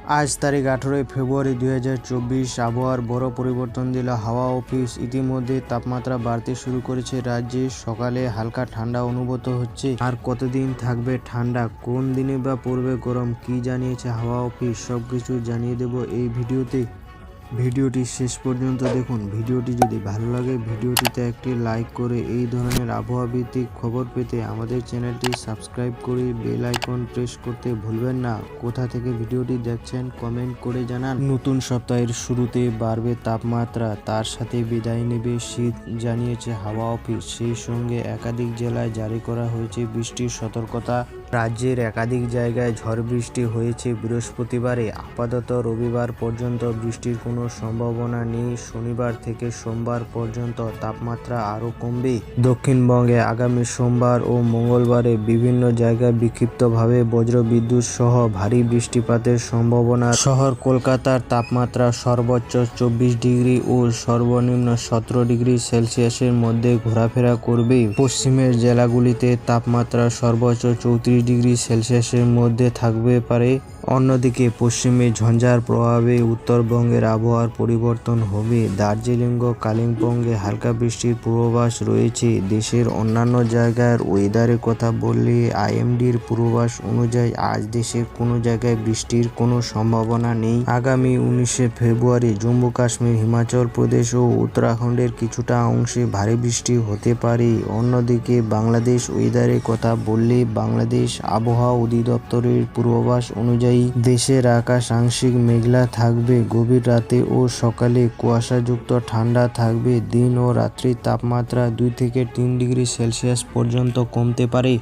আজ তারিখ 18 ফেব্রুয়ারি 2024। আবহাওয়ার বড় পরিবর্তন দিল হাওয়া অফিস। ইতিমধ্যে তাপমাত্রা বাড়তে শুরু করেছে রাজ্যে। সকালে হালকা ঠান্ডা অনুভূত হচ্ছে। আর কতদিন থাকবে ঠান্ডা, কোন দিনে বা পড়বে গরম, কি জানিয়েছে হাওয়া অফিস, সবকিছু জানিয়ে দেব এই ভিডিওতে। ভিডিওটি শেষ পর্যন্ত দেখুন। ভিডিওটি যদি ভালো লাগে ভিডিওটিতে একটি লাইক করে এই ধরনের আবহাওয়া ভিত্তিক খবর পেতে আমাদের চ্যানেলটি সাবস্ক্রাইব করে বেল আইকন প্রেস করতে ভুলবেন না। কোথা থেকে ভিডিওটি দেখছেন কমেন্ট করে জানান। নতুন সপ্তাহের শুরুতে বাড়বে তাপমাত্রা, তার সাথে বিদায় নেবে শীত, জানিয়েছে হাওয়া অফিস। সেই সঙ্গে একাধিক জেলায় জারি করা হয়েছে বৃষ্টির সতর্কতা। রাজ্যের একাধিক জায়গায় ঝড় বৃষ্টি হয়েছে বৃহস্পতিবারে। আপাতত রবিবার পর্যন্ত বৃষ্টির কোনো সম্ভাবনা নেই। শনিবার থেকে সোমবার পর্যন্ত তাপমাত্রা আরও কমবে। দক্ষিণবঙ্গে আগামী সোমবার ও মঙ্গলবারে বিভিন্ন জায়গায় বিক্ষিপ্তভাবে বজ্রবিদ্যুৎ সহ ভারী বৃষ্টিপাতের সম্ভাবনা। শহর কলকাতার তাপমাত্রা সর্বোচ্চ 24 ডিগ্রি ও সর্বনিম্ন 17 ডিগ্রি সেলসিয়াসের মধ্যে ঘোরাফেরা করবে। পশ্চিমের জেলাগুলিতে তাপমাত্রা সর্বোচ্চ 34 ডিগ্রি সেলসিয়াসের মধ্যে থাকবে পারে। অন্যদিকে পশ্চিমে ঝঞ্ঝার প্রভাবে উত্তরবঙ্গের আবহাওয়ার পরিবর্তন হবে। দার্জিলিং ও কালিম্পংয়ে হালকা বৃষ্টির পূর্বাভাস রয়েছে। দেশের অন্যান্য জায়গার ওয়েদারের কথা বললে আইএমডির পূর্বাভাস অনুযায়ী আজ দেশের কোনো জায়গায় বৃষ্টির কোনো সম্ভাবনা নেই। আগামী 19 ফেব্রুয়ারি জম্মু কাশ্মীর, হিমাচল প্রদেশ ও উত্তরাখণ্ডের কিছুটা অংশে ভারী বৃষ্টি হতে পারে। অন্যদিকে বাংলাদেশ ওয়েদারের কথা বললে বাংলাদেশ আবহাওয়া অধিদপ্তরের পূর্বাভাস অনুযায়ী দেশের আকাশ আংশিক মেঘলা থাকবে। গভীর রাতে ও সকালে কুয়াশাযুক্ত ঠান্ডা থাকবে। দিন ও রাত্রির তাপমাত্রা 2 থেকে 3 ডিগ্রি সেলসিয়াস পর্যন্ত কমতে পারে।